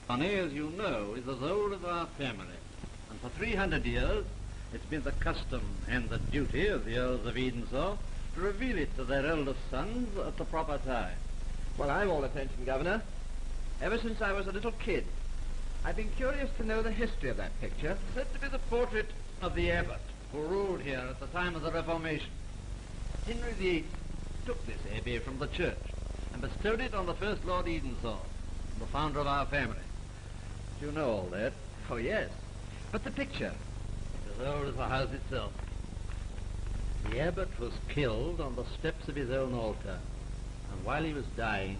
Honey, as you know, is as old as our family. And for 300 years, it's been the custom and the duty of the Earls of Edensor to reveal it to their eldest sons at the proper time. Well, I'm all attention, Governor. Ever since I was a little kid, I've been curious to know the history of that picture. It's said to be the portrait of the abbot who ruled here at the time of the Reformation. Henry VIII took this abbey from the church and bestowed it on the first Lord Edensor, the founder of our family. Do you know all that? Oh, yes. But the picture? It's as old as the house itself. The abbot was killed on the steps of his own altar, and while he was dying,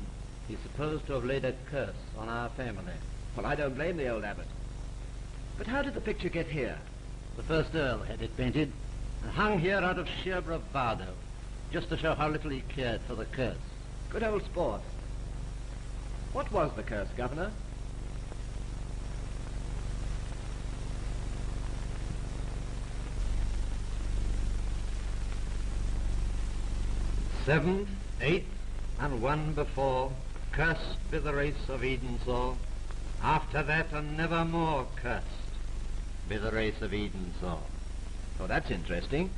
he's supposed to have laid a curse on our family. Well, I don't blame the old abbot. But how did the picture get here? The first Earl had it painted and hung here out of sheer bravado, just to show how little he cared for the curse. Good old sport. What was the curse, Governor? Seventh, eighth, and one before, cursed be the race of Edensor. After that, and never more cursed be the race of Edensor. Oh, that's interesting.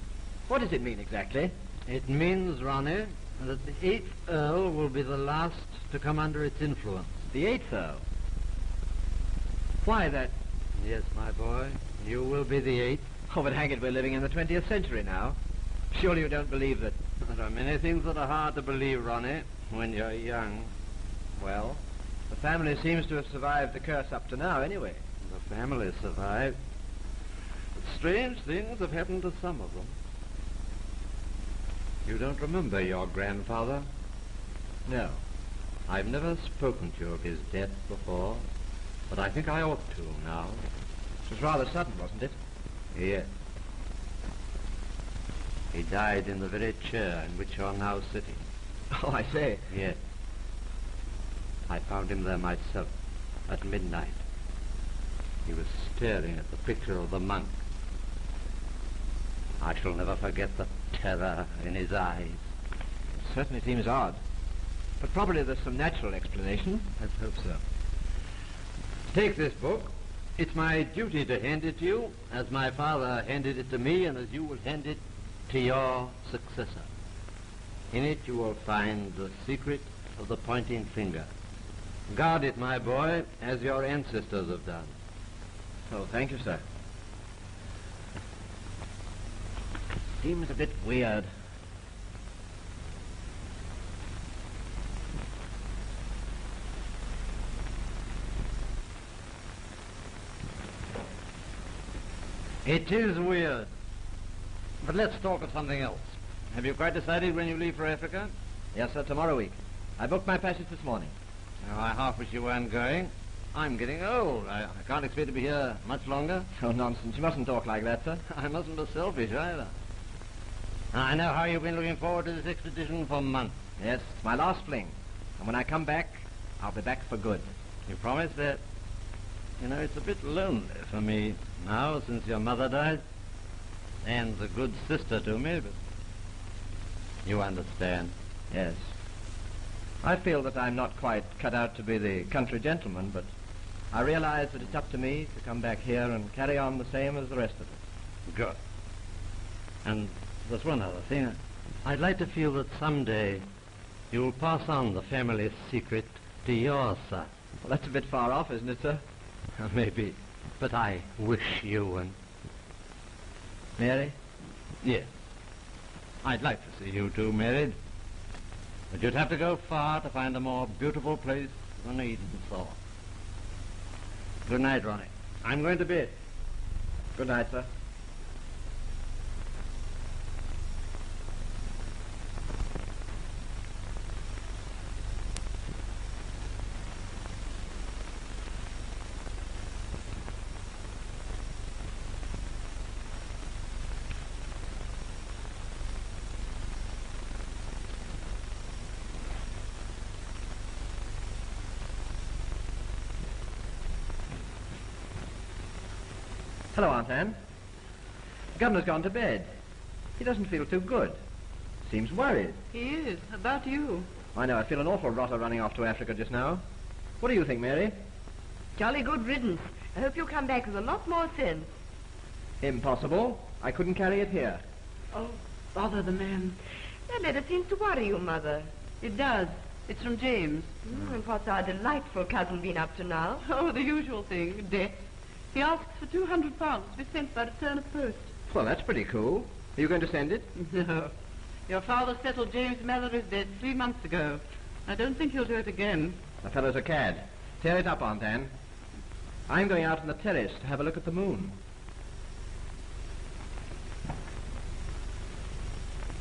What does it mean exactly? It means, Ronnie, that the 8th Earl will be the last to come under its influence. The 8th Earl? Why that? Yes, my boy, you will be the 8th. Oh, but hang it, we're living in the 20th century now. Surely you don't believe that... There are many things that are hard to believe, Ronnie, when you're young. Well, the family seems to have survived the curse up to now, anyway. The family survived. But strange things have happened to some of them. You don't remember your grandfather? No. I've never spoken to you of his death before, but I think I ought to now. It was rather sudden, wasn't it? Yes. He died in the very chair in which you're now sitting. Oh, I say. Yes. I found him there myself at midnight. He was staring at the picture of the monk. I shall never forget the terror in his eyes. It certainly seems odd. But probably there's some natural explanation. Let's hope so. Take this book. It's my duty to hand it to you, as my father handed it to me, and as you will hand it to your successor. In it you will find the secret of the pointing finger. Guard it, my boy, as your ancestors have done. Oh, thank you, sir. Seems a bit weird. It is weird. But let's talk of something else. Have you quite decided when you leave for Africa? Yes, sir, tomorrow week. I booked my passage this morning. Now, I half wish you weren't going. I'm getting old. I can't expect to be here much longer. Oh, nonsense. You mustn't talk like that, sir. I mustn't be selfish either. I know how you've been looking forward to this expedition for months. Yes, it's my last fling. And when I come back, I'll be back for good. You promise that? You know, it's a bit lonely for me now since your mother died. Anne's a good sister to me, but you understand. Yes. I feel that I'm not quite cut out to be the country gentleman, but I realize that it's up to me to come back here and carry on the same as the rest of us. Good. And there's one other thing. I'd like to feel that someday you'll pass on the family's secret to your son. Well, that's a bit far off, isn't it, sir? Maybe. But I wish you and... Mary? Yes. I'd like to see you two married. But you'd have to go far to find a more beautiful place than Edensor. Good night, Ronnie. I'm going to bed. Good night, sir. Hello, Aunt Anne. The governor's gone to bed. He doesn't feel too good. Seems worried. He is. About you. I know. I feel an awful rotter running off to Africa just now. What do you think, Mary? Jolly good riddance. I hope you'll come back with a lot more sense. Impossible. I couldn't carry it here. Oh, bother the man. That letter seems to worry you, Mother. It does. It's from James. And what's our delightful cousin been up to now? Oh, the usual thing, debt. He asks for £200 to be sent by return of post. Well, that's pretty cool. Are you going to send it? No. Your father settled James Mallory's debt 3 months ago. I don't think he'll do it again. The fellow's a cad. Tear it up, Aunt Anne. I'm going out on the terrace to have a look at the moon.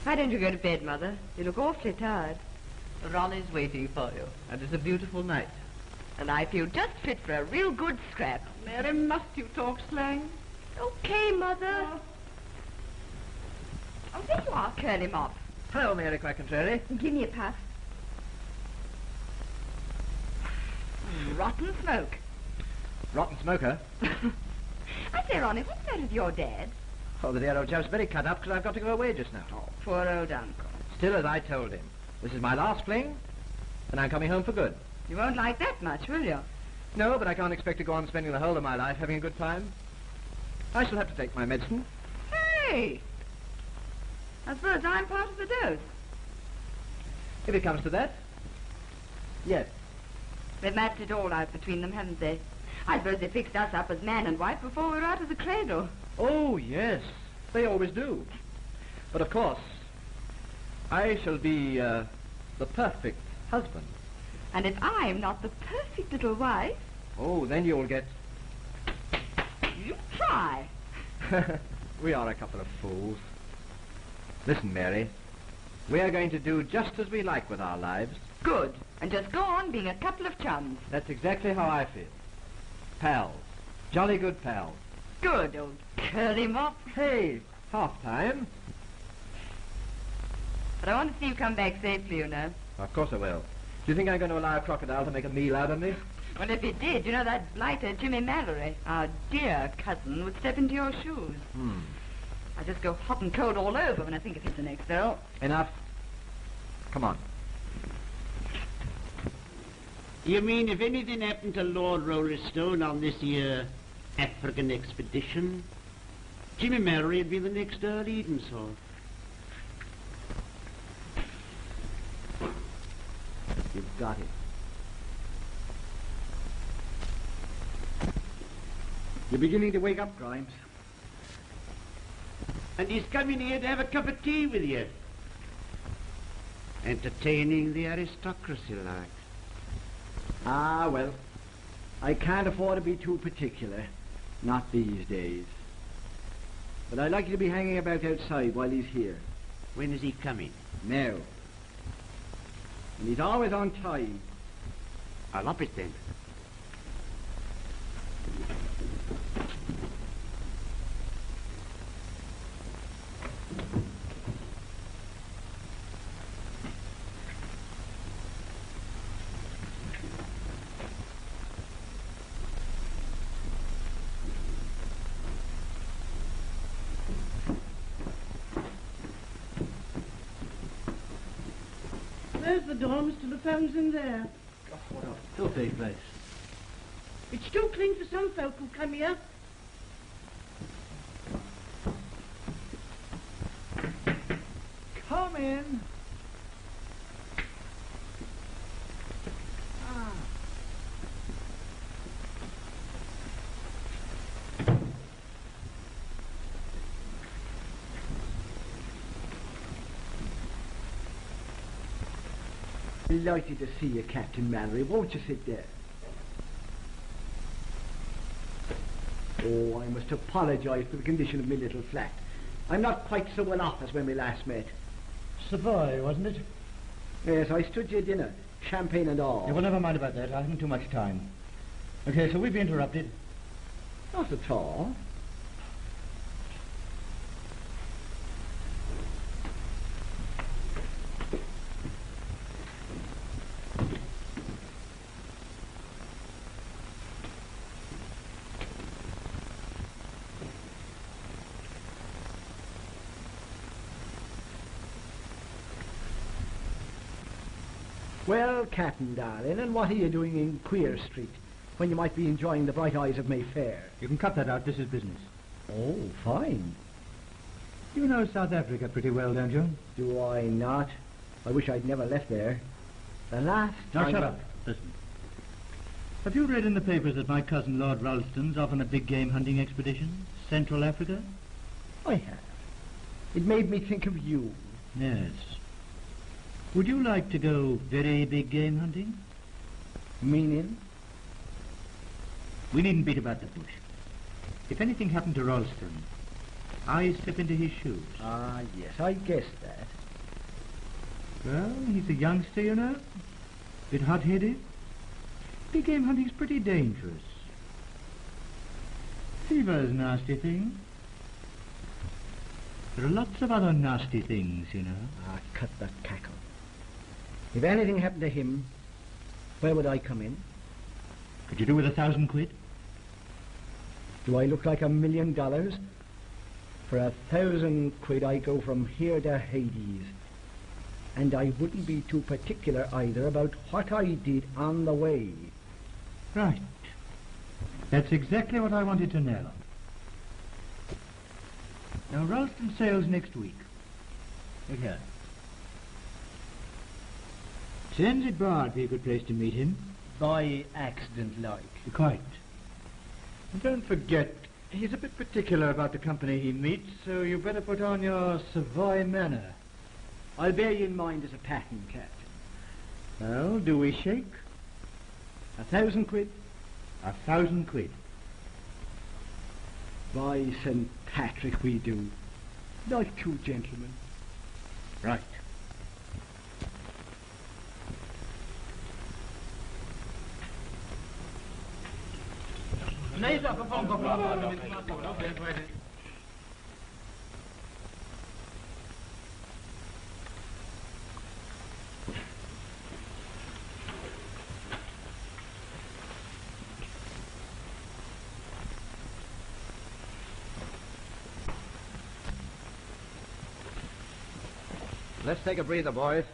Why don't you go to bed, Mother? You look awfully tired. Ronnie's waiting for you, and it's a beautiful night. And I feel just fit for a real good scrap. Mary, must you talk slang? Okay, Mother. Oh, there you are, Curly Mop. Hello, Mary Quackentrary. Give me a puff. Rotten smoke. Rotten smoker. I say, Ronnie, what's that with your dad? Oh, the dear old chap's very cut up because I've got to go away just now. Oh, poor old uncle. Still, as I told him, this is my last fling, and I'm coming home for good. You won't like that much, will you? No, but I can't expect to go on spending the whole of my life having a good time. I shall have to take my medicine. Hey! I suppose I'm part of the dose. If it comes to that. Yes. They've matched it all out between them, haven't they? I suppose they fixed us up as man and wife before we were out of the cradle. Oh, yes. They always do. But of course, I shall be the perfect husband. And if I'm not the perfect little wife, Oh, then you'll get... you try. We are a couple of fools. Listen, Mary. We are going to do just as we like with our lives. Good. And just go on being a couple of chums. That's exactly how I feel. Pals. Jolly good pals. Good, old curly mop. Hey, half time. But I want to see you come back safely, you know. Of course I will. Do you think I'm going to allow a crocodile to make a meal out of me? Well, if you did, you know that blighter Jimmy Mallory, our dear cousin, would step into your shoes. I just go hot and cold all over when I think of him the next bill. Enough. Come on. You mean if anything happened to Lord Rollestone on this here African expedition, Jimmy Mallory would be the next Earl Edenshaw. You've got it. You're beginning to wake up, Grimes. And he's coming here to have a cup of tea with you. Entertaining the aristocracy, like. Ah, well, I can't afford to be too particular. Not these days. But I'd like you to be hanging about outside while he's here. When is he coming? Now. And he's always on time. I'll up it then. There's the door, Mr. Lupin's in there. What a filthy place. It's too clean for some folk who come here. Come in. Delighted to see you, Captain Mallory. Won't you sit there? Oh, I must apologise for the condition of my little flat. I'm not quite so well off as when we last met. Savoy, wasn't it? Yes, I stood your dinner. Champagne and all. Yeah, well, never mind about that. I haven't too much time. Okay, so we've been interrupted. Not at all. Well, Captain, darling, and what are you doing in Queer Street? when you might be enjoying the bright eyes of Mayfair. You can cut that out. This is business. Oh, fine. You know South Africa pretty well, don't you? Do I not? I wish I'd never left there. The last Now time... shut up. Listen. Have you read in the papers that my cousin Lord Ralston's off on a big game hunting expedition? Central Africa? I have. It made me think of you. Yes. Would you like to go very big game hunting? Meaning? We needn't beat about the bush. If anything happened to Ralston, I step into his shoes. Ah, yes, I guessed that. Well, he's a youngster, you know. Bit hot-headed. Big game hunting's pretty dangerous. Fever's a nasty thing. There are lots of other nasty things, you know. Ah, cut that cackle. If anything happened to him, where would I come in? Could you do with 1,000 quid? Do I look like $1 million? For 1,000 quid I go from here to Hades. And I wouldn't be too particular either about what I did on the way. Right. That's exactly what I wanted to know. Now, Ralston sails next week. Look here. Transit Bar would be a good place to meet him. By accident, like. Quite. And don't forget, he's a bit particular about the company he meets, so you better put on your Savoy manner. I'll bear you in mind as a pattern, Captain. Well, do we shake? 1,000 quid? 1,000 quid. By St. Patrick, we do. Like two gentlemen. Right. Let's take a breather, boys.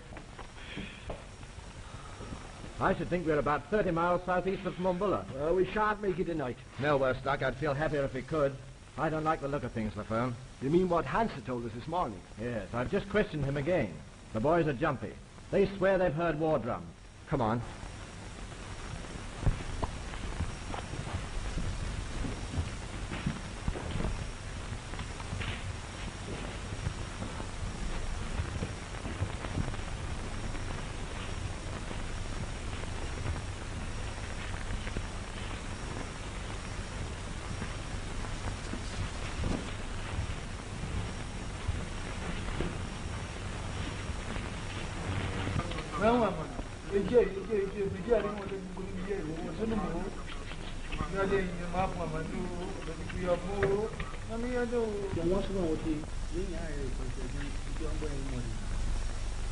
I should think we're about 30 miles southeast of Mumbulla. Well, we shan't make it tonight. No, we're stuck. I'd feel happier if we could. I don't like the look of things, LaFerme. You mean what Hansa told us this morning? Yes, I've just questioned him again. The boys are jumpy. They swear they've heard war drums. Come on.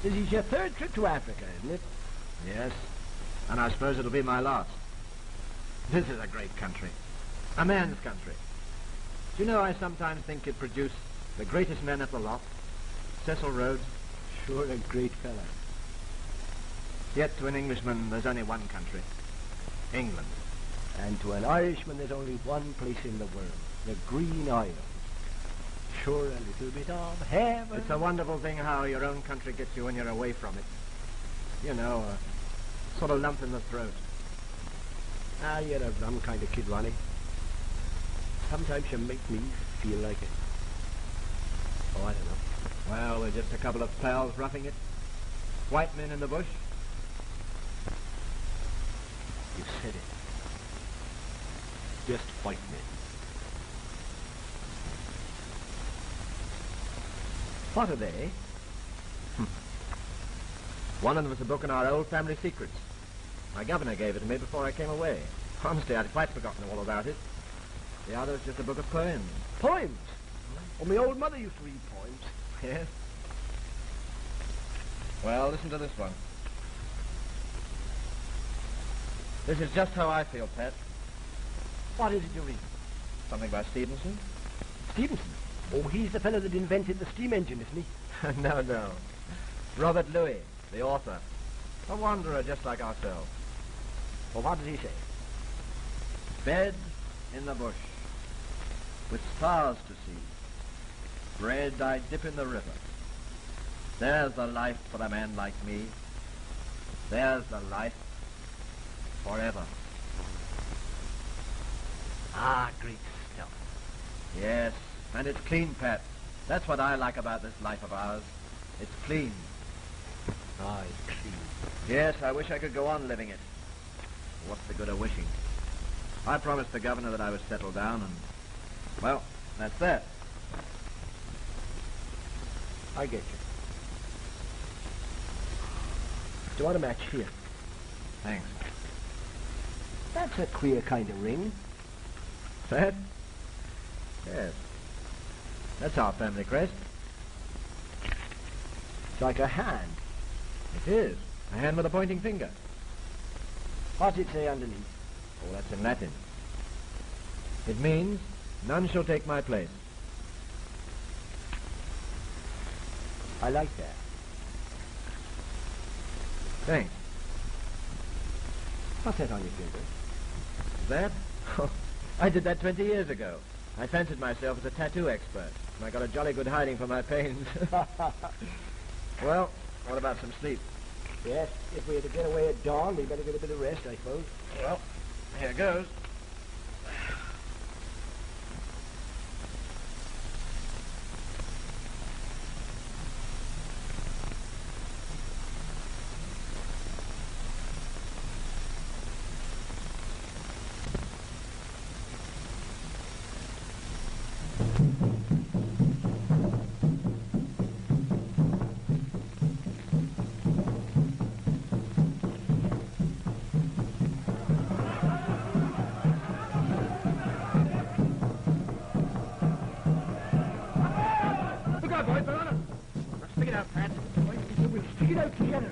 This is your third trip to Africa, isn't it? Yes. And I suppose it'll be my last. This is a great country. A man's country. Do you know, I sometimes think it produced the greatest men at the lot. Cecil Rhodes. Sure, a great fella. Yet to an Englishman, there's only one country. England. And to an Irishman, there's only one place in the world. The Green Islands. Sure, a little bit of heaven. It's a wonderful thing how your own country gets you when you're away from it. You know, a sort of lump in the throat. Ah, you're a rum kind of kid, Ronnie. Sometimes you make me feel like it. Oh, I don't know. Well, we're just a couple of pals roughing it. White men in the bush. You said it. Just white men. What are they? One of them is a book on our old family secrets. My governor gave it to me before I came away. Honestly, I'd quite forgotten all about it. The other is just a book of poems. Poems? Oh, my old mother used to read poems. Yes? Well, listen to this one. This is just how I feel, Pat. What is it you read? Something by Stevenson? Stevenson? Oh, he's the fellow that invented the steam engine, isn't he? No. Robert Louis, the author. A wanderer just like ourselves. Well, what does he say? Bed in the bush, with stars to see. Bread I dip in the river. There's the life for a man like me. There's the life forever. Ah, great stuff. Yes, and it's clean, Pat. That's what I like about this life of ours. It's clean. Ah, it's clean. Yes, I wish I could go on living it. What's the good of wishing? I promised the governor that I would settle down, and, well, that's that. I get you. Do you want a match here? Thanks. That's a queer kind of ring. That? Yes. That's our family crest. It's like a hand. It is. A hand with a pointing finger. What's it say underneath? Oh, that's in Latin. It means, none shall take my place. I like that. Thanks. What's that on your finger? That? Oh, I did that 20 years ago. I fancied myself as a tattoo expert, and I got a jolly good hiding for my pains. Well, what about some sleep? Yes, if we are to get away at dawn, we better get a bit of rest, I suppose. Well, here goes. We'll stick it out together.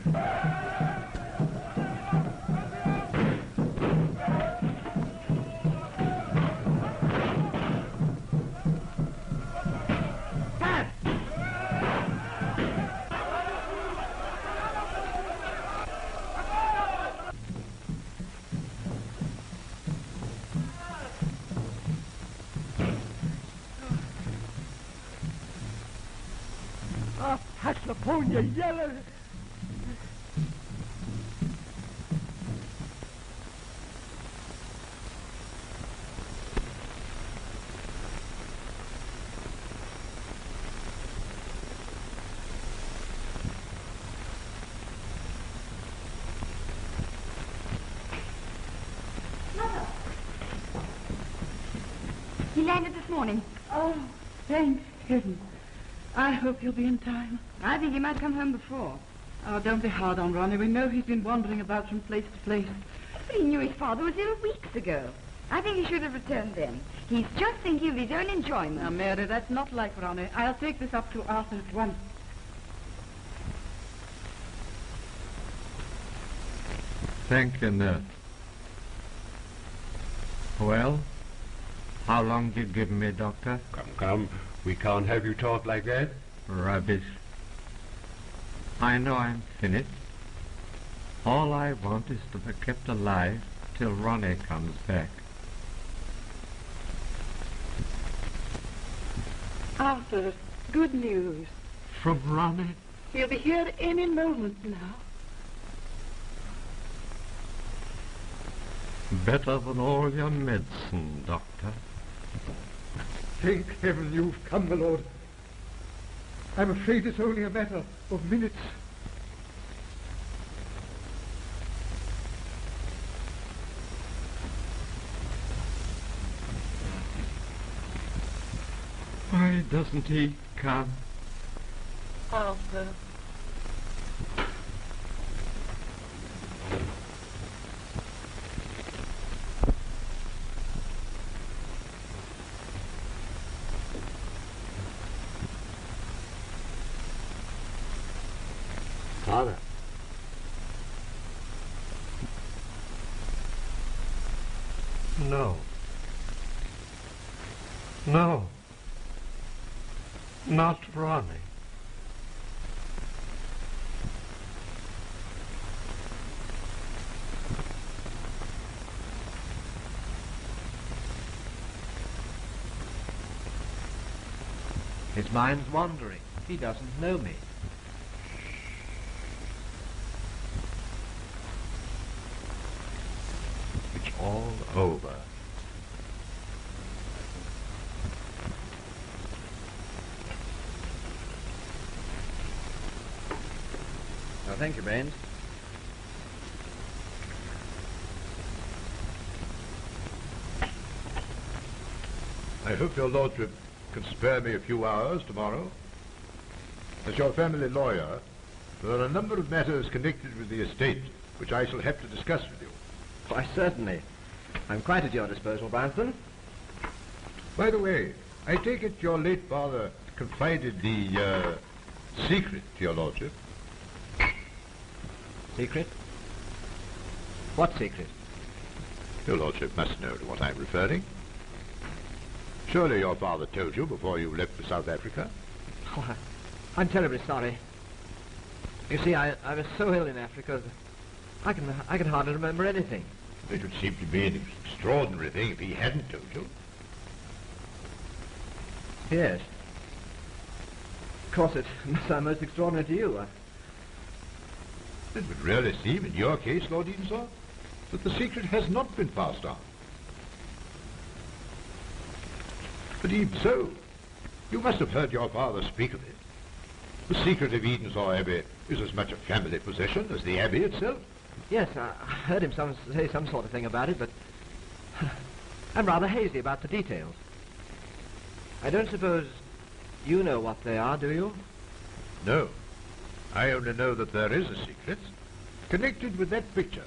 Ah, patch upon you, yeller! He landed this morning. Oh, thank heaven. I hope he'll be in time. I think he might come home before. Oh, don't be hard on Ronnie. We know he's been wandering about from place to place. But he knew his father was ill weeks ago. I think he should have returned then. He's just thinking of his own enjoyment. Now, Mary, that's not like Ronnie. I'll take this up to Arthur at once. Thank you, nurse. Well, how long do you give me, Doctor? Come. We can't have you talk like that. Rubbish. I know I'm finished. All I want is to be kept alive till Ronnie comes back. Arthur, good news. From Ronnie? He'll be here any moment now. Better than all your medicine, Doctor. Thank heaven you've come, my lord. I'm afraid it's only a matter of minutes. Why doesn't he come? Arthur. Father. No. No. Not Ronnie. His mind's wandering. He doesn't know me. It's all over. Oh, thank you, Baines. I hope your lordship can spare me a few hours tomorrow. As your family lawyer, there are a number of matters connected with the estate which I shall have to discuss with you. Why, certainly. I'm quite at your disposal, Branston. By the way, I take it your late father confided the secret to your lordship. Secret? What secret? Your lordship must know to what I'm referring. Surely your father told you before you left for South Africa? Oh, I'm terribly sorry. You see, I was so ill in Africa that I can hardly remember anything. It would seem to be an extraordinary thing if he hadn't told you. Yes. Of course, it must sound most extraordinary to you. It would really seem, in your case, Lord Edensor, that the secret has not been passed on. But even so, you must have heard your father speak of it. The secret of Edensor Abbey is as much a family possession as the Abbey itself. Yes, I heard him say some sort of thing about it, but I'm rather hazy about the details. I don't suppose you know what they are, do you? No. I only know that there is a secret connected with that picture,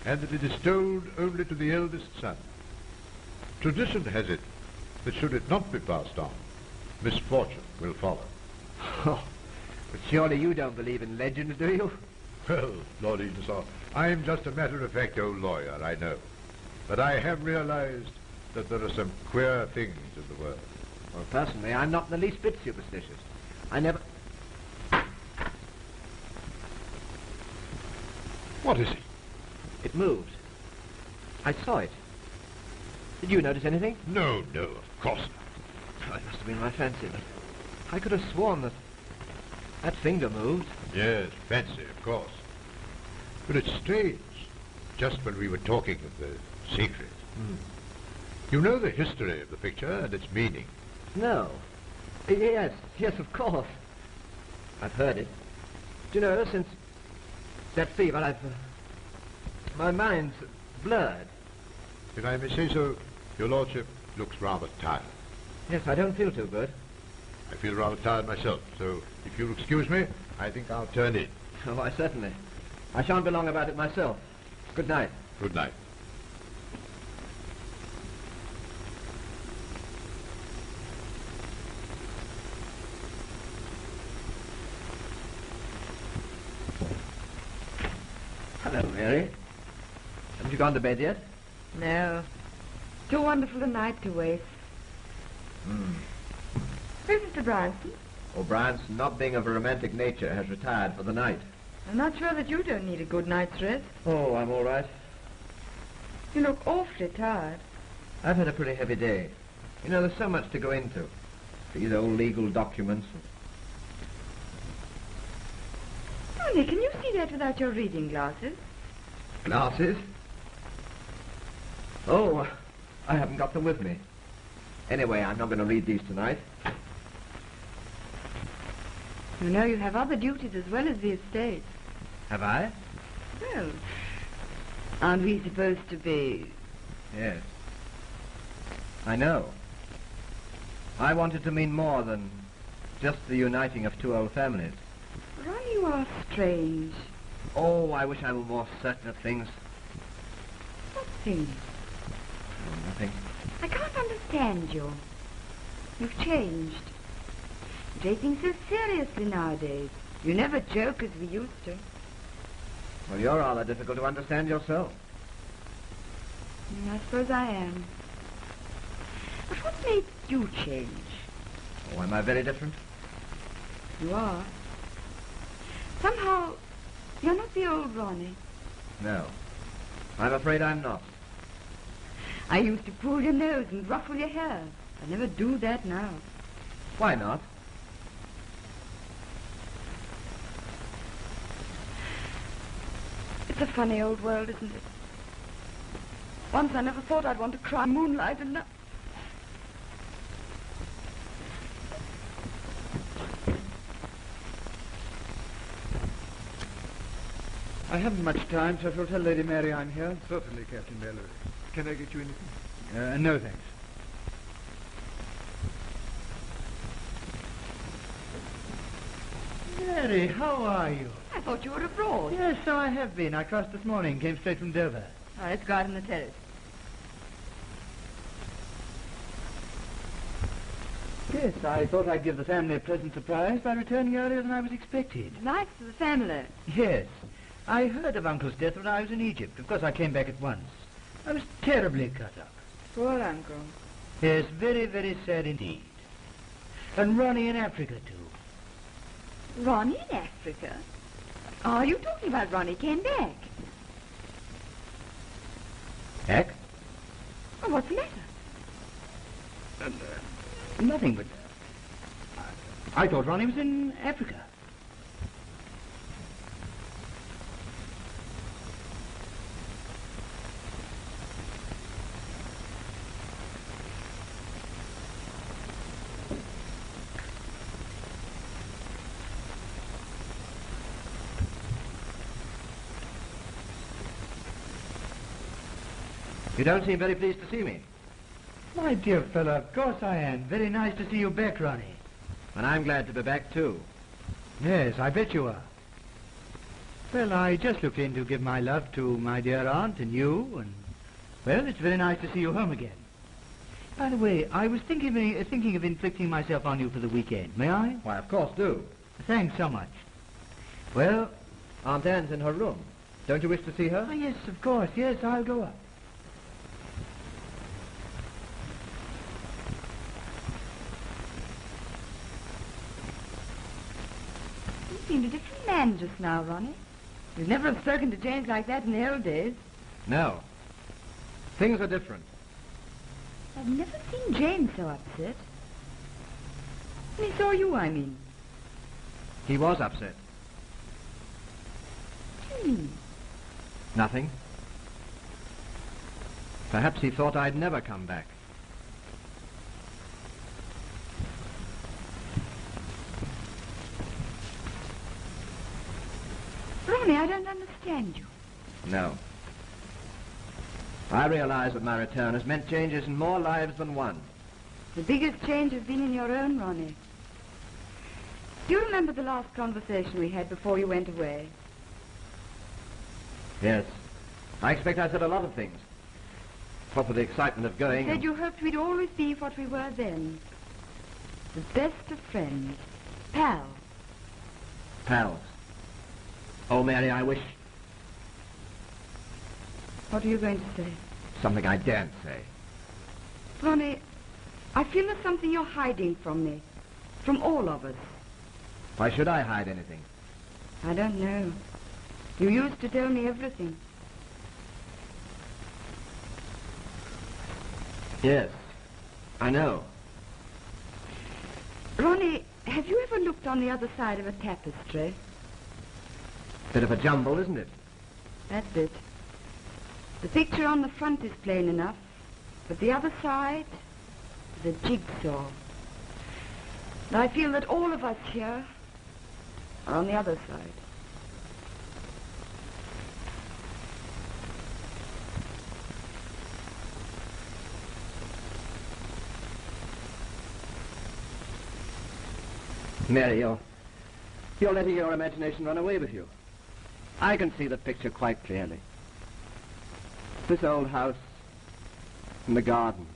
and that it is told only to the eldest son. Tradition has it that should it not be passed on, misfortune will follow. Oh, but surely you don't believe in legends, do you? Well, Lord Edensor, I'm just a matter-of-fact old lawyer, I know. But I have realized that there are some queer things in the world. Well, personally, I'm not in the least bit superstitious. I never... What is it? It moved. I saw it. Did you notice anything? No, of course not. Oh, it must have been my fancy, but I could have sworn that finger moved. Yes, fancy, of course. But it's strange, just when we were talking of the secret. You know the history of the picture and its meaning? No. Yes, of course. I've heard it. Do you know, since that fever, my mind's blurred. If I may say so, your lordship looks rather tired. Yes, I don't feel too good. I feel rather tired myself, so if you'll excuse me, I think I'll turn in. Oh, why, certainly. I shan't be long about it myself. Good night. Good night. Hello, Mary. Haven't you gone to bed yet? No. Too wonderful a night to waste. Where's Mr. Branston? Oh, Branston, not being of a romantic nature, has retired for the night. I'm not sure that you don't need a good night's rest. Oh, I'm all right. You look awfully tired. I've had a pretty heavy day. You know, there's so much to go into. These old legal documents. Tony, can you see that without your reading glasses? Glasses? Oh, I haven't got them with me. Anyway, I'm not going to read these tonight. You know you have other duties as well as the estate. Have I? Well, aren't we supposed to be... Yes. I know. I wanted to mean more than just the uniting of two old families. Ronnie, you are strange. Oh, I wish I were more certain of things. What things? Oh, nothing. I can't understand you. You've changed. You take things so seriously nowadays. You never joke as we used to. Well, you're rather difficult to understand yourself. I suppose I am. But what made you change? Oh, am I very different? You are. Somehow, you're not the old Ronnie. No. I'm afraid I'm not. I used to pull your nose and ruffle your hair. I never do that now. Why not? It's a funny old world, isn't it? Once I never thought I'd want to cry moonlight, and now... I haven't much time, so if you'll tell Lady Mary I'm here. Certainly, Captain Mallory. Can I get you anything? No, thanks. Mary, how are you? I thought you were abroad. Yes, so I have been. I crossed this morning, came straight from Dover. All right, let's go out on the terrace. Yes, I thought I'd give the family a pleasant surprise by returning earlier than I was expected. Nice for the family. Yes. I heard of Uncle's death when I was in Egypt. Of course, I came back at once. I was terribly cut up. Poor Uncle. Yes, very, very sad indeed. And Ronnie in Africa, too. Ronnie in Africa? Are you talking about Ronnie came back? Back? Oh, what's the matter? Nothing, but... I thought Ronnie was in Africa. You don't seem very pleased to see me. My dear fellow, of course I am. Very nice to see you back, Ronnie. And I'm glad to be back, too. Yes, I bet you are. Well, I just looked in to give my love to my dear aunt and you, and... Well, it's very nice to see you home again. By the way, I was thinking of inflicting myself on you for the weekend. May I? Why, of course, do. Thanks so much. Well... Aunt Anne's in her room. Don't you wish to see her? Oh, yes, of course. Yes, I'll go up. You seemed a different man just now, Ronnie. You'd never have spoken to James like that in the old days. No. Things are different. I've never seen James so upset. When he saw you, I mean. He was upset. What do you mean? Nothing. Perhaps he thought I'd never come back. Ronnie, I don't understand you. No. I realize that my return has meant changes in more lives than one. The biggest change has been in your own, Ronnie. Do you remember the last conversation we had before you went away? Yes. I expect I said a lot of things. What with the excitement of going... You said you hoped we'd always be what we were then. The best of friends. Pals. Pals. Oh, Mary, I wish... What are you going to say? Something I daren't say. Ronnie, I feel there's something you're hiding from me. From all of us. Why should I hide anything? I don't know. You used to tell me everything. Yes, I know. Ronnie, have you ever looked on the other side of a tapestry? Bit of a jumble, isn't it? That's it. The picture on the front is plain enough, but the other side is a jigsaw. And I feel that all of us here are on the other side. Mary, you're letting your imagination run away with you. I can see the picture quite clearly. This old house and the garden,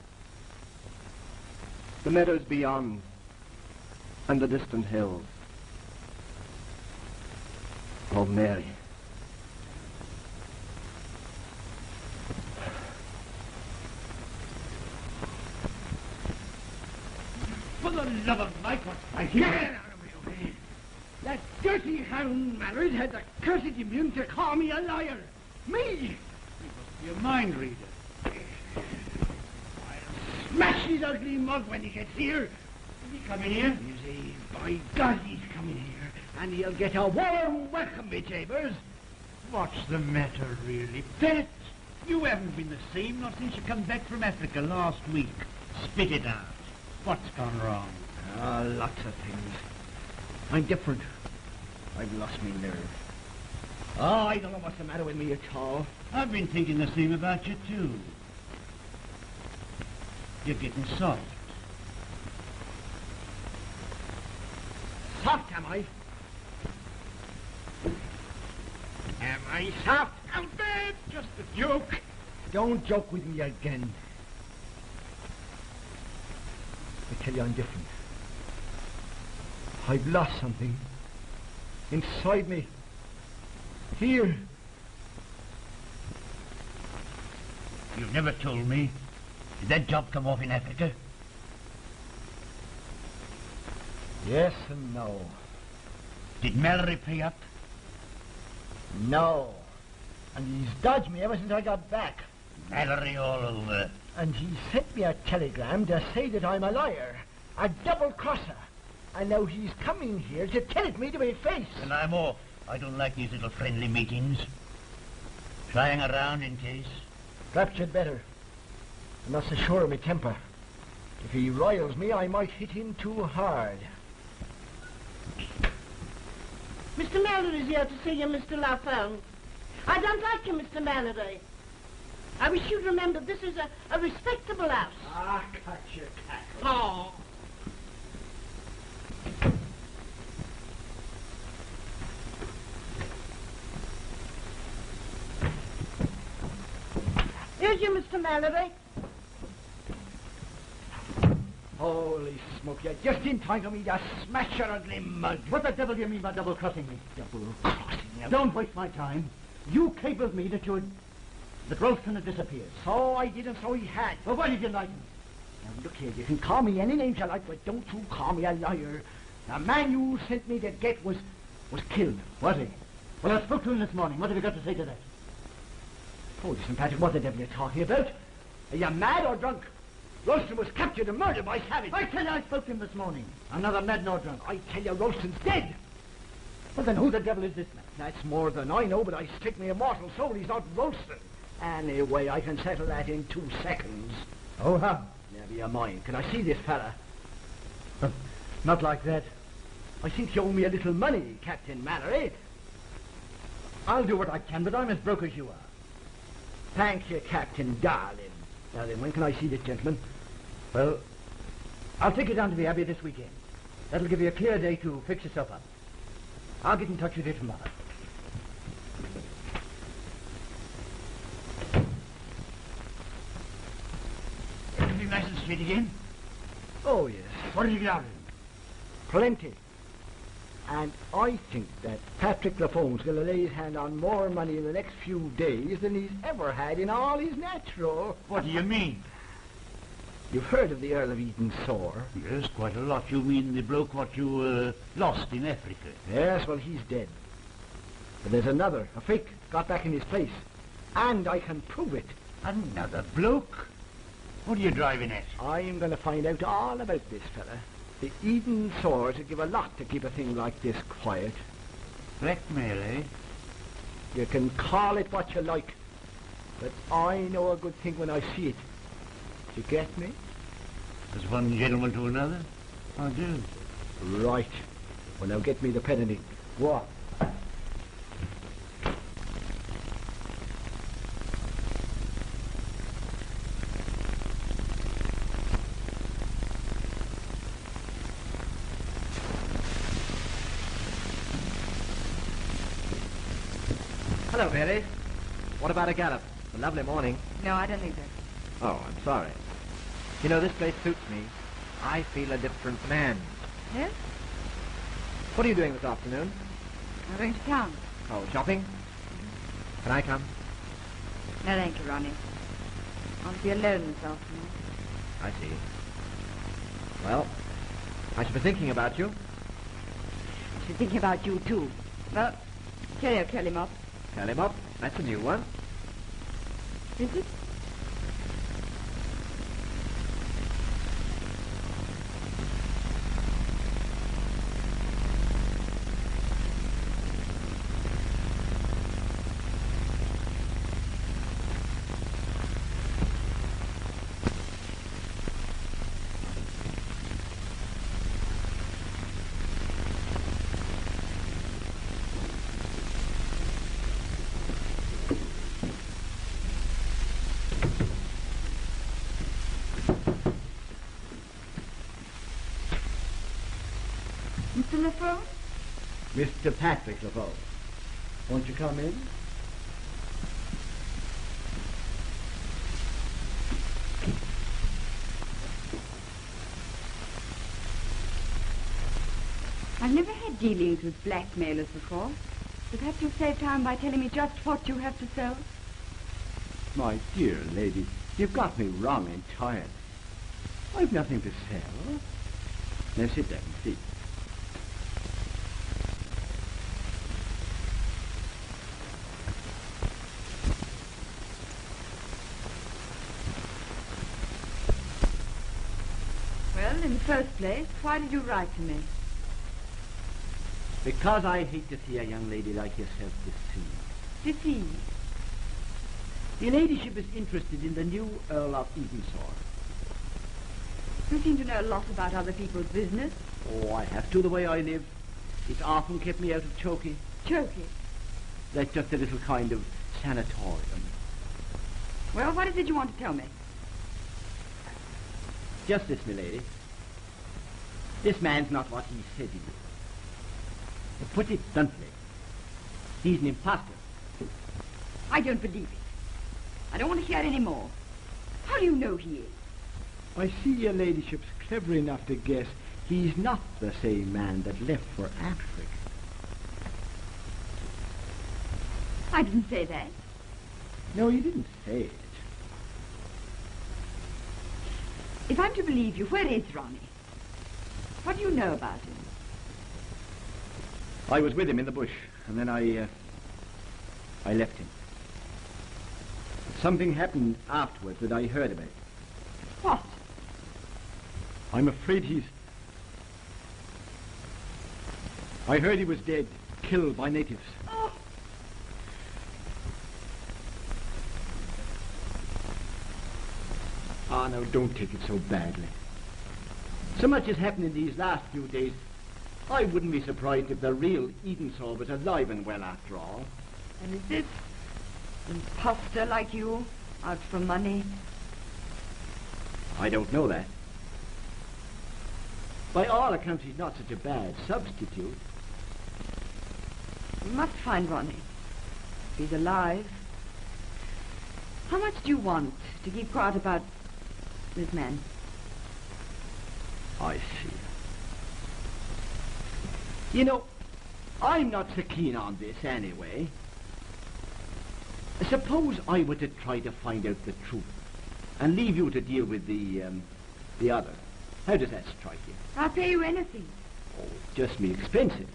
the meadows beyond, and the distant hills. Oh, Mary. For the love of Mike, I hear... Get out of my way! That dirty hound Mallard had the cursed immune to call me a liar. Me! He must be a mind reader. I'll smash his ugly mug when he gets here. he coming here? Is he? By God, he's coming here. And he'll get a warm welcome, me Chambers. What's the matter, really? Pet, you haven't been the same, not since you come back from Africa last week. Spit it out. What's gone wrong? Lots of things. I'm different. I've lost my nerve. I don't know what's the matter with me at all. I've been thinking the same about you, too. You're getting soft. Soft, am I? Am I soft? Oh, Dad, just a joke. Don't joke with me again. I tell you I'm different. I've lost something. Inside me. Here. You've never told me. Did that job come off in Africa? Yes and no. Did Mallory pay up? No. And he's dodged me ever since I got back. Mallory all over. And he sent me a telegram to say that I'm a liar, a double-crosser. And now he's coming here to tell it me to my face. And I'm off. I don't like these little friendly meetings. Trying around in case. Perhaps you'd better. I'm not so sure of my temper. If he riles me, I might hit him too hard. Mr. Mallory's here to see you, Mr. Lafond. I don't like you, Mr. Mallory. I wish you'd remember this is a respectable house. Ah, cut your cackle. Oh. Here's you, Mr. Mallory. Holy smoke, you're just in time for me to smash your ugly mug. What the devil do you mean by double-crossing me? Double-crossing you. Don't waste my time. You cabled me that Ralston had disappeared. So I did and so he had. Well, why did you lie to me? Now look here, you can call me any names you like, but don't you call me a liar. The man you sent me to get was killed. Was he? Well, I spoke to him this morning. What have you got to say to that? Holy St. Patrick, what the devil are you talking about? Are you mad or drunk? Ralston was captured and murdered by Savage. I tell you, I spoke to him this morning. I'm neither mad nor drunk. I tell you, Ralston's dead. Well, then who the devil is this man? That's more than I know, but I stick my immortal soul he's not Ralston. Anyway, I can settle that in 2 seconds. Oh, how? Never you mind. Can I see this fella? Not like that. I think you owe me a little money, Captain Mallory. I'll do what I can, but I'm as broke as you are. Thank you, Captain Darling. Now then, when can I see this gentleman? Well, I'll take you down to the Abbey this weekend. That'll give you a clear day to fix yourself up. I'll get in touch with you tomorrow. Everything nice and straight again? Oh, yes. What did you get out of him? Plenty. And I think that Patrick Lafone's going to lay his hand on more money in the next few days than he's ever had in all his natural. What do you mean? You've heard of the Earl of Eden Sore? Yes, quite a lot. You mean the bloke what you lost in Africa? Yes, well, he's dead. But there's another, a fake, got back in his place. And I can prove it. Another bloke? What are you driving at? I'm going to find out all about this fella. The Eden Sores would give a lot to keep a thing like this quiet. Blackmail, eh? You can call it what you like, but I know a good thing when I see it. Do you get me? As one gentleman to another? I do. Right. Well, now get me the pen and ink. What? Hello, Mary. What about a gallop? It's a lovely morning. No, I don't think so. Oh, I'm sorry. You know, this place suits me. I feel a different man. Yes? What are you doing this afternoon? I'm going to town. Oh, shopping? Can I come? No, thank you, Ronnie. I want to be alone this afternoon. I see. Well, I shall be thinking about you. She's thinking about you, too. Well, cheerio, curly mop. Call him up. That's a new one. Is it? Mr. Patrick LaFoe. Won't you come in? I've never had dealings with blackmailers before. So perhaps you'll save time by telling me just what you have to sell. My dear lady, you've got me wrong entirely. I've nothing to sell. Now sit down, please. Well, in the first place, why did you write to me? Because I hate to see a young lady like yourself deceived. Deceived? Your ladyship is interested in the new Earl of Edensor. You seem to know a lot about other people's business. Oh, I have to, the way I live. It's often kept me out of Chokey. Chokey? That's just a little kind of sanatorium. Well, what is it you want to tell me? Just this, my lady. This man's not what he says he is. To put it bluntly, he's an imposter. I don't believe it. I don't want to hear any more. How do you know he is? I see your ladyship's clever enough to guess he's not the same man that left for Africa. I didn't say that. No, you didn't say it. If I'm to believe you, where is Ronnie? What do you know about him? I was with him in the bush, and then I left him. Something happened afterwards that I heard about. What? I'm afraid I heard he was dead, killed by natives. Oh. Ah, now, don't take it so badly. So much has happened in these last few days. I wouldn't be surprised if the real Edensor was alive and well after all. And is this imposter like you, out for money? I don't know that. By all accounts, he's not such a bad substitute. We must find Ronnie. If he's alive. How much do you want to keep quiet about this man? I see. You know, I'm not so keen on this anyway. Suppose I were to try to find out the truth and leave you to deal with the other. How does that strike you? I'll pay you anything. Oh, just me expenses.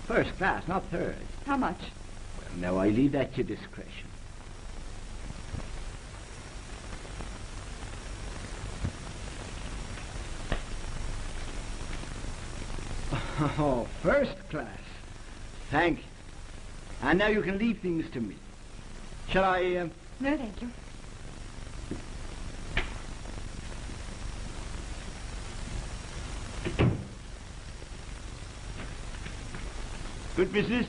First class, not third. How much? Well, now I leave that to discretion. Oh, first class. Thank you. And now you can leave things to me. Shall I, No, thank you. Good business?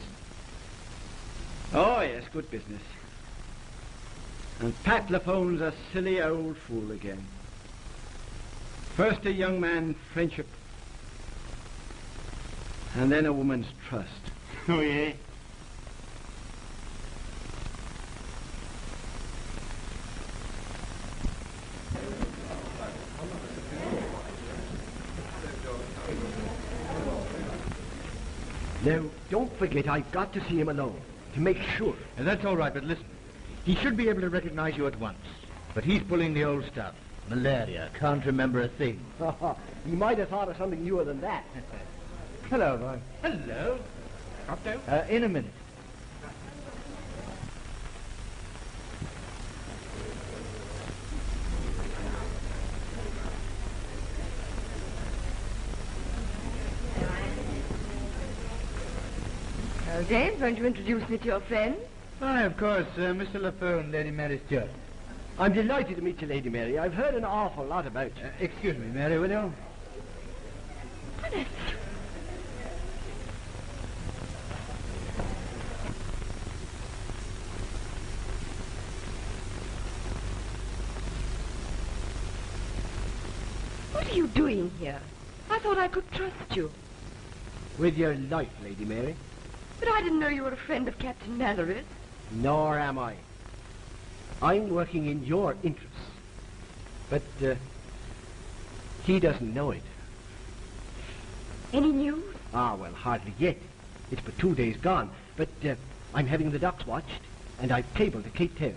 Oh, yes, good business. And Pat LaFone's a silly old fool again. First a young man's friendship, and then a woman's trust. Oh, yeah? Now, don't forget, I've got to see him alone, to make sure. That's all right, but listen. He should be able to recognize you at once. But he's pulling the old stuff. Malaria, can't remember a thing. He might have thought of something newer than that. Hello, boy. Hello. Cocktail? In a minute. Well, James, won't you introduce me to your friend? Why, of course, Mr. LaFone, Lady Mary Stuart. I'm delighted to meet you, Lady Mary. I've heard an awful lot about you. Excuse me, Mary, will you? What are you doing here? I thought I could trust you. With your life, Lady Mary. But I didn't know you were a friend of Captain Mallory's. Nor am I. I'm working in your interests. But, he doesn't know it. Any news? Ah, well, hardly yet. It's but 2 days gone. But, I'm having the docks watched, and I've cabled to Cape Town.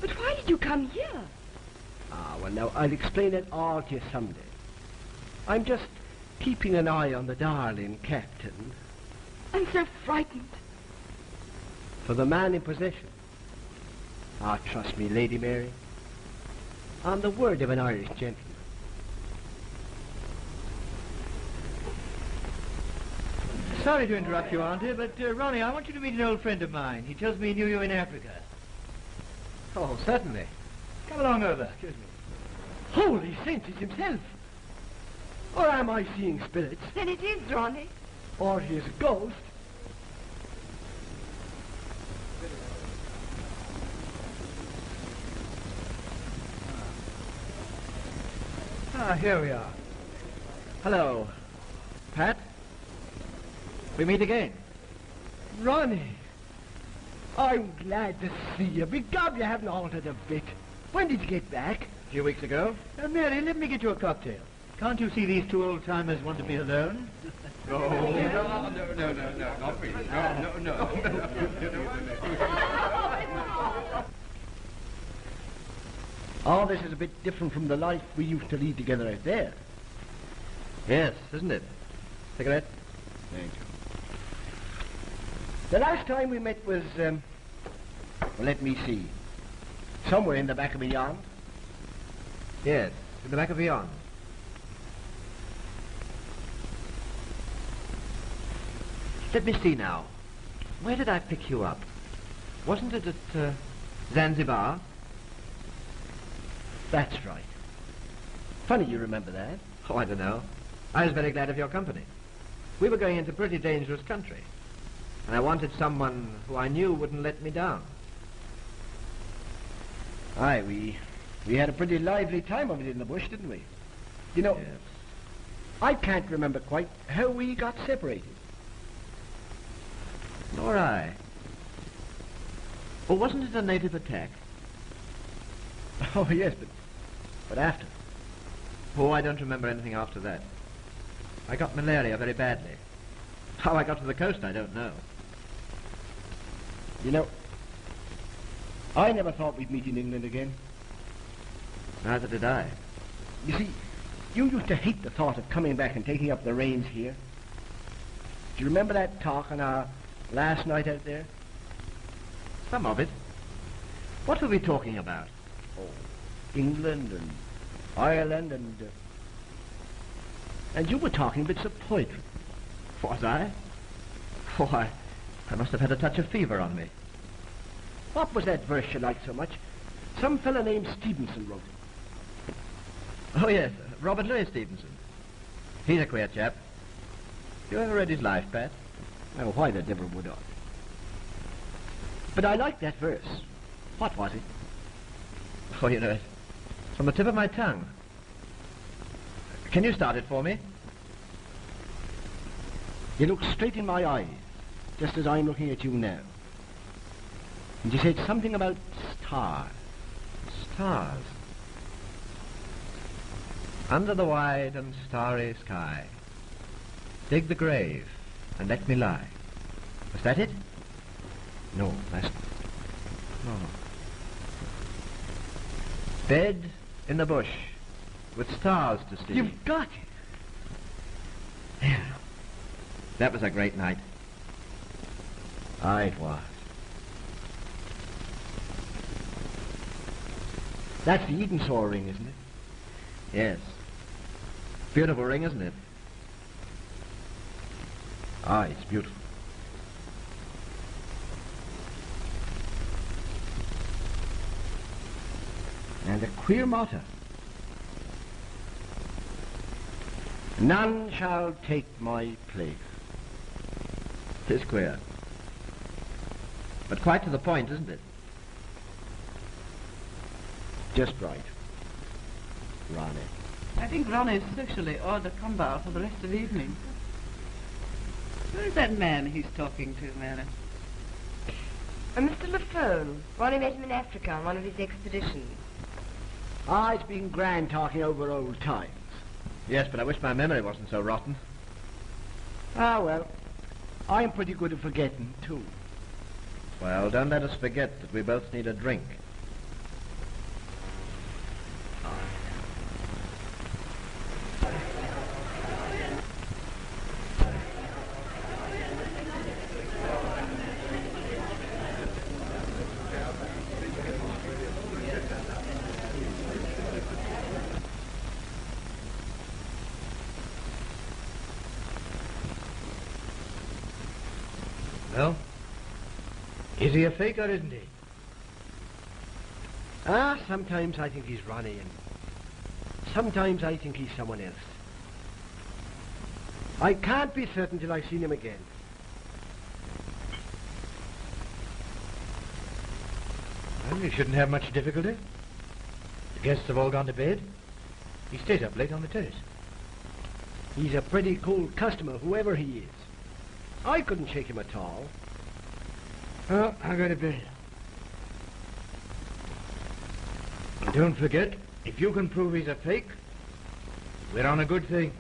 But why did you come here? Ah, well, now, I'll explain it all to you someday. I'm just keeping an eye on the darling captain. I'm so frightened. For the man in possession. Ah, trust me, Lady Mary. On the word of an Irish gentleman. Sorry to interrupt you, Auntie, but Ronnie, I want you to meet an old friend of mine. He tells me he knew you in Africa. Oh, certainly. Come along over. Excuse me. Holy saints, it's himself. Or am I seeing spirits? Then it is Ronnie. Or his ghost? Ah, here we are. Hello, Pat. We meet again. Ronnie, I'm glad to see you. Begob, you haven't altered a bit. When did you get back? A few weeks ago. Mary, let me get you a cocktail. Can't you see these two old-timers want to be alone? No, not really. No. All this is a bit different from the life we used to lead together out there. Yes, isn't it? Cigarette? Thank you. The last time we met was, well, let me see. Somewhere in the back of beyond. Yes, in the back of beyond. Let me see now. Where did I pick you up? Wasn't it at Zanzibar? That's right. Funny you remember that. Oh, I don't know. I was very glad of your company. We were going into pretty dangerous country, and I wanted someone who I knew wouldn't let me down. Aye, we had a pretty lively time of it in the bush, didn't we? You know, Yes. I can't remember quite how we got separated. Nor I. Or wasn't it a native attack? Oh, yes, but after. Oh, I don't remember anything after that. I got malaria very badly. How I got to the coast, I don't know. You know, I never thought we'd meet in England again. Neither did I. You see, you used to hate the thought of coming back and taking up the reins here. Do you remember that talk on our last night out there? Some of it. What were we talking about? Oh, England and Ireland and you were talking bits of poetry. Was I? Oh, I must have had a touch of fever on me. What was that verse you liked so much? Some fella named Stevenson wrote it. Oh, yes, Robert Louis Stevenson. He's a queer chap. You ever read his life, Pat? Well, why the devil would I? But I liked that verse. What was it? Oh, you know it. From the tip of my tongue. Can you start it for me? You looked straight in my eyes, just as I'm looking at you now. And you said something about stars. Stars. Under the wide and starry sky, dig the grave and let me lie. Was that it? No, that's... No. Bed in the bush with stars to see. You've got it. Yeah. That was a great night. Aye, it was. That's the Edensaw ring, isn't it? Yes. Beautiful ring, isn't it? Aye, it's beautiful. And a queer motto. None shall take my place. It's queer. But quite to the point, isn't it? Just right. Ronnie. I think Ronnie's socially hors de combat for the rest of the evening. Who's that man he's talking to, Mary? Mr. Lafone. Ronnie met him in Africa on one of his expeditions. Ah, it's been grand talking over old times. Yes, but I wish my memory wasn't so rotten. Ah, well, I'm pretty good at forgetting, too. Well, don't let us forget that we both need a drink. Well, is he a fake or isn't he? Ah, sometimes I think he's Ronnie, and sometimes I think he's someone else. I can't be certain till I've seen him again. Well, you shouldn't have much difficulty. The guests have all gone to bed. He stays up late on the terrace. He's a pretty cool customer, whoever he is. I couldn't shake him at all. Oh, I'll go to bed. And don't forget, if you can prove he's a fake, we're on a good thing.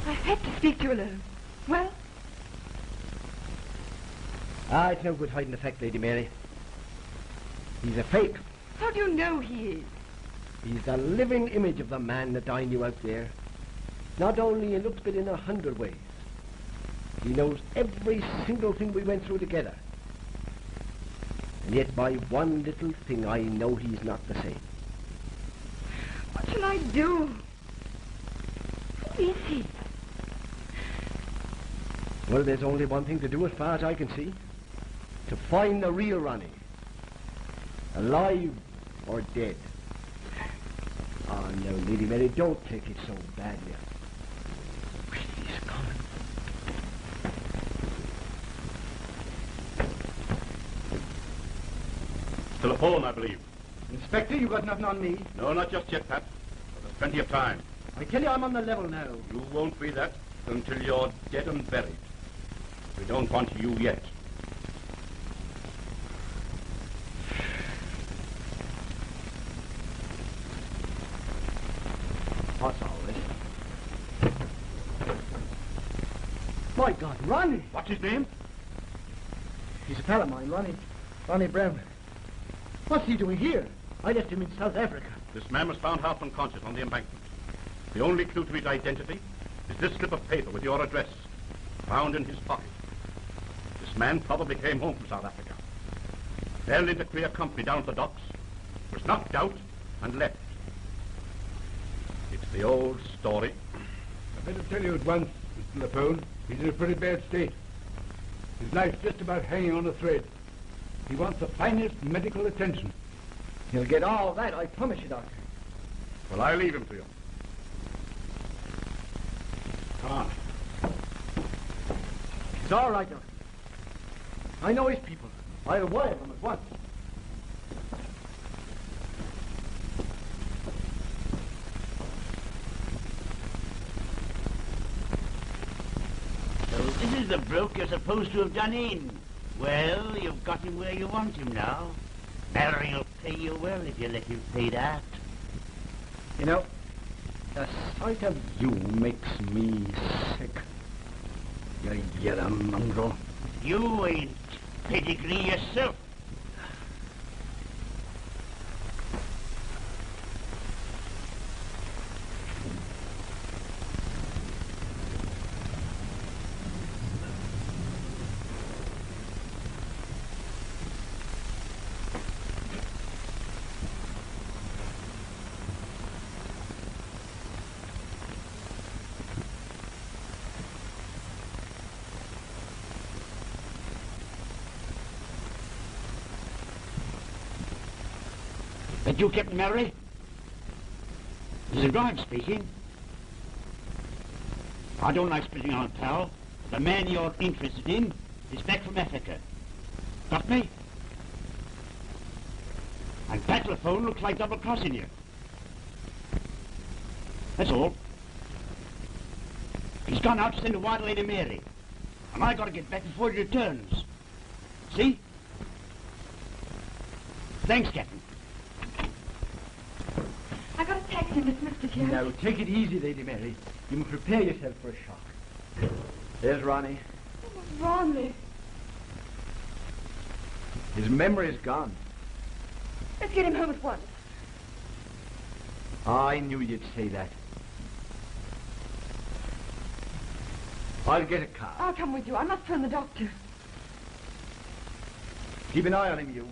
I had to speak to you alone. Well? Ah, it's no good hiding the fact, Lady Mary. He's a fake. How do you know he is? He's the living image of the man that I knew out there. Not only in looks, but in 100 ways. He knows every single thing we went through together. And yet by one little thing I know he's not the same. What shall I do? Who is he? Well, there's only one thing to do as far as I can see. To find the real Ronnie. Alive or dead. Oh, no, Lady Mary, don't take it so badly. He's coming. Still a phone, I believe. Inspector, you got nothing on me? No, not just yet, Pat. But there's plenty of time. I tell you, I'm on the level now. You won't be that until you're dead and buried. We don't want you yet. What's all this? My God, Ronnie! What's his name? He's a pal of mine, Ronnie Brown. What's he doing here? I left him in South Africa. This man was found half unconscious on the embankment. The only clue to his identity is this slip of paper with your address, found in his pocket. This man probably came home from South Africa, fell into queer company down at the docks, was knocked out, and left. It's the old story. I better tell you at once, Mr. Lafone, he's in a pretty bad state. His life's just about hanging on a thread. He wants the finest medical attention. He'll get all that, I promise you, Doctor. Well, I'll leave him to you. Come on. It's all right, Doctor. I know his people. I'll wire them at once. So this is the bloke you're supposed to have done in. Well, you've got him where you want him now. Mary'll pay you well if you let him pay that. You know, the sight of you makes me sick. You yellow mongrel. You ain't pedigree yourself. That you, Captain Mallory? This is Grant speaking. I don't like spitting on it, pal. The man you're interested in is back from Africa. Got me? And Pat Lafone looks like double-crossing you. That's all. He's gone out to send a wire to Lady Mary. And I gotta get back before he returns. See? Thanks, Captain. I got a taxi dismissed it here. Now, take it easy, Lady Mary. You must prepare yourself for a shock. There's Ronnie. What's wrong with me? His memory's gone. Let's get him home at once. I knew you'd say that. I'll get a car. I'll come with you. I must phone the doctor. Keep an eye on him, you.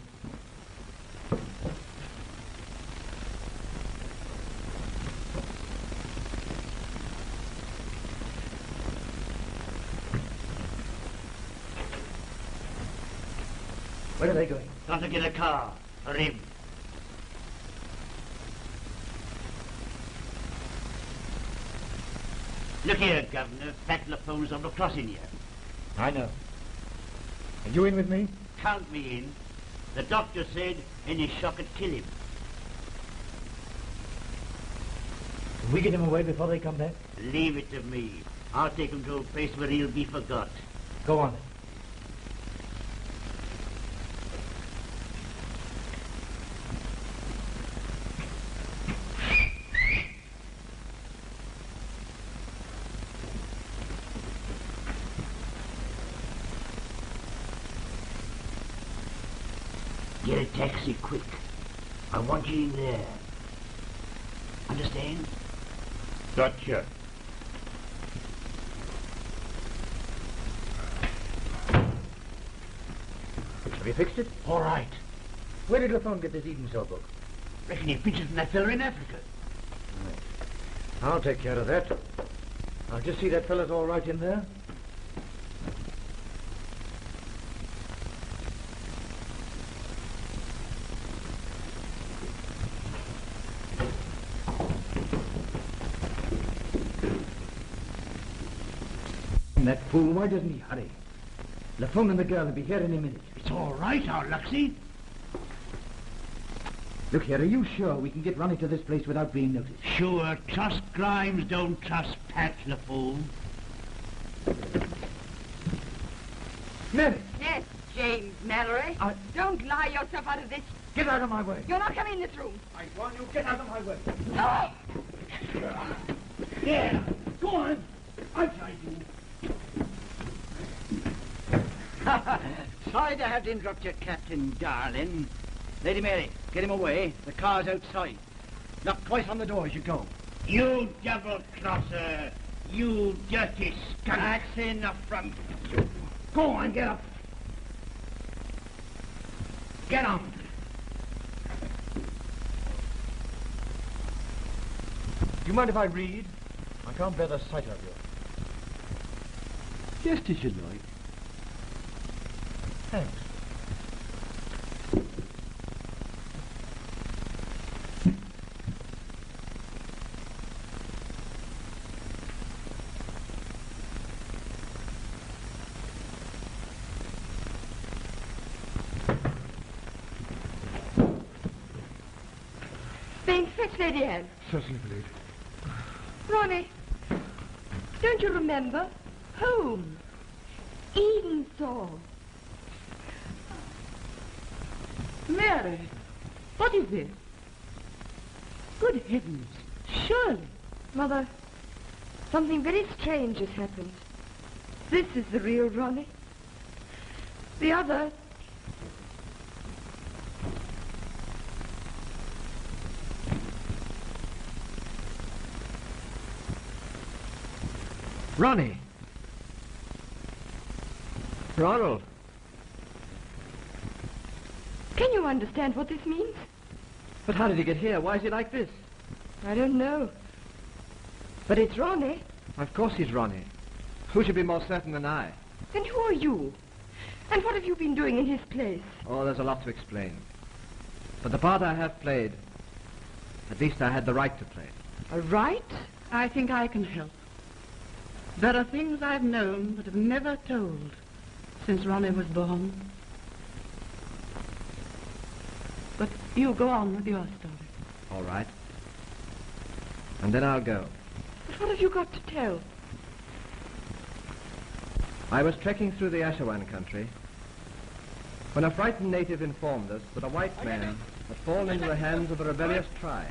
Where are they going? Got to get a car. For him. Look here, Governor. Pat Lafone's on the crossing here. I know. Are you in with me? Count me in. The doctor said any shock would kill him. Can we get him away before they come back? Leave it to me. I'll take him to a place where he'll be forgot. Go on. Get a taxi quick. I want you in there. Understand? Gotcha. Have you fixed it? All right. Where did Lafone get this Edensaw book? Reckon he pinched it from that fella in Africa. Right. I'll take care of that. I'll just see that fella's all right in there. That fool, why doesn't he hurry? Lafone and the girl will be here in a minute. It's all right, our Luxie. Look here, are you sure we can get Ronnie to this place without being noticed? Sure, trust Grimes, don't trust Pat Lafone. Mary! Yes, James Mallory. Don't lie yourself out of this. Get out of my way. You're not coming in this room. I warn you, get out of my way. No! Yeah, go on. I'll try you. Sorry to have to interrupt you, Captain Darling. Lady Mary, get him away. The car's outside. Knock twice on the door as you go. You double-crosser. You dirty skunk. That's enough from you. Go on, get up. Get on. Do you mind if I read? I can't bear the sight of you. Just as you like. Thanks. Being fetched, Lady Anne. Certainly, Blade. Ronnie, don't you remember? Home. Edensaw. Mary, what is this? Good heavens, surely. Mother, something very strange has happened. This is the real Ronnie. The other... Ronnie! Ronald! Can you understand what this means? But how did he get here? Why is he like this? I don't know. But it's Ronnie. Of course he's Ronnie. Who should be more certain than I? Then who are you? And what have you been doing in his place? Oh, there's a lot to explain. But the part I have played, at least I had the right to play. A right? I think I can help. There are things I've known but have never told since Ronnie was born. But you go on with your story. All right. And then I'll go. But what have you got to tell? I was trekking through the Ashawan country when a frightened native informed us that a white man had fallen into the hands of a rebellious tribe.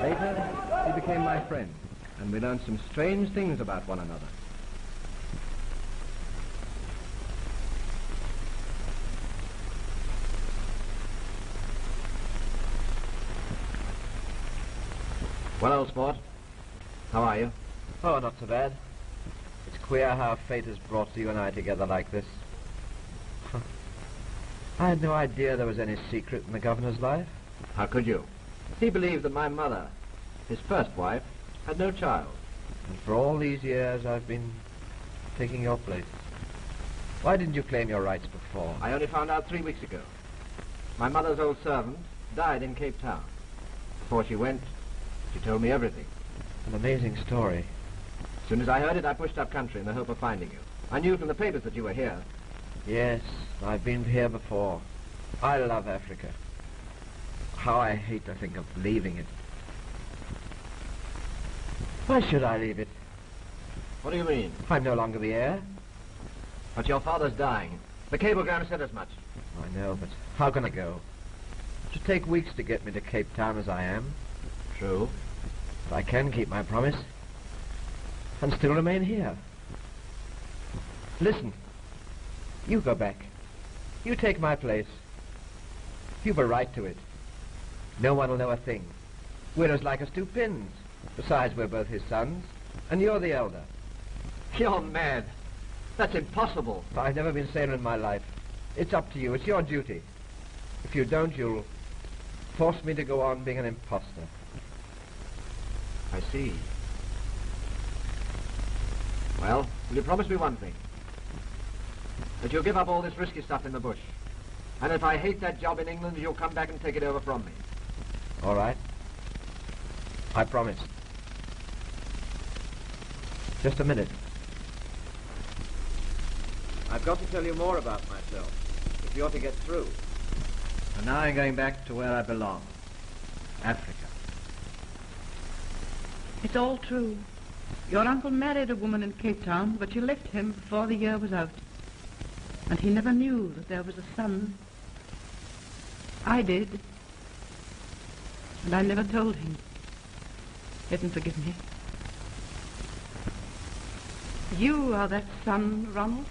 Later, he became my friend, and we learned some strange things about one another. Well, old sport, how are you? Oh, not so bad. It's queer how fate has brought you and I together like this. I had no idea there was any secret in the governor's life. How could you? He believed that my mother, his first wife, had no child. And for all these years I've been taking your place. Why didn't you claim your rights before? I only found out 3 weeks ago. My mother's old servant died in Cape Town. Before she went, she told me everything. An amazing story. As soon as I heard it, I pushed up country in the hope of finding you. I knew from the papers that you were here. Yes, I've been here before. I love Africa. How I hate to think of leaving it. Why should I leave it? What do you mean? I'm no longer the heir. But your father's dying. The cablegram said as much. I know, but how can I go? It should take weeks to get me to Cape Town as I am. True. But I can keep my promise and still remain here. Listen, you go back. You take my place. You've a right to it. No one will know a thing. We're as like as two pins. Besides, we're both his sons, and you're the elder. You're mad. That's impossible. I've never been saner in my life. It's up to you. It's your duty. If you don't, you'll force me to go on being an imposter. I see. Well, will you promise me one thing? That you'll give up all this risky stuff in the bush. And if I hate that job in England, you'll come back and take it over from me. All right. I promise. Just a minute. I've got to tell you more about myself, if you're to get through. And now I'm going back to where I belong. Africa. It's all true. Your uncle married a woman in Cape Town, but she left him before the year was out. And he never knew that there was a son. I did. And I never told him. Heaven forgive me. You are that son, Ronald?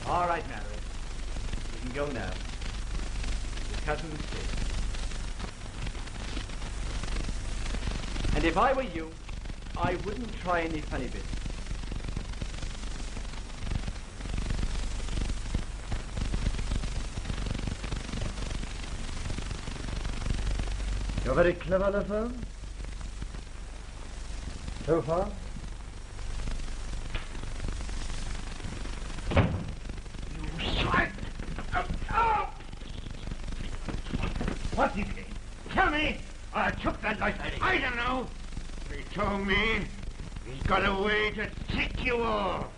All right, Mary. You can go now. Your cousin is dead. And if I were you, I wouldn't try any funny bits. You're very clever, Lafone. So far. What is it? I don't know. He told me he's got a way to tick you off.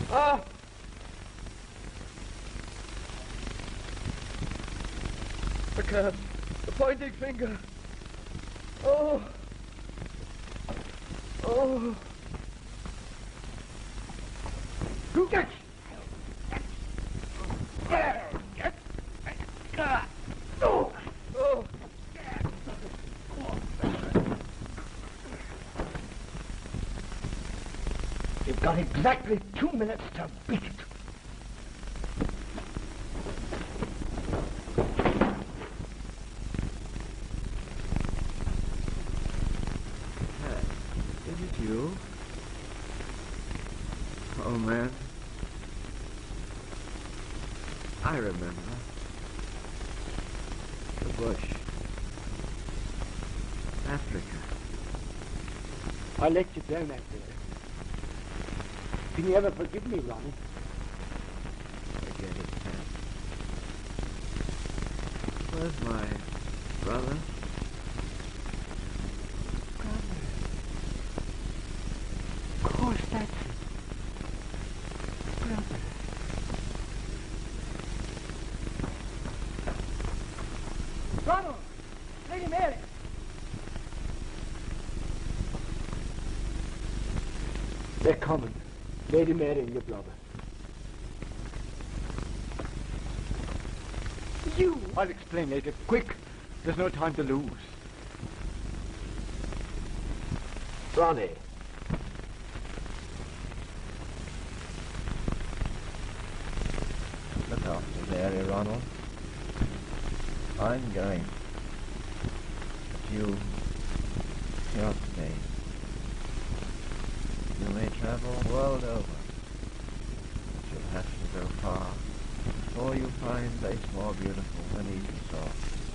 Ah! The curse. The pointing finger. Oh! Oh! Get! Oh! Oh! You've got exactly 2 minutes to beat it. Is it you? Oh, man. I remember. The bush. Africa. I let you down out there. Can you ever forgive me, Ronnie? Forget it, Pat. Where's my brother? Of course, that's it. Brother. Ronald! Lady Mary! They're coming. Lady Mary and your brother. You! I'll explain later. Quick! There's no time to lose. Ronnie. Look after Mary, Ronald. I'm going. But you'll stay. You may travel the world over, but you'll have to go far before you find place more beautiful than Eden's.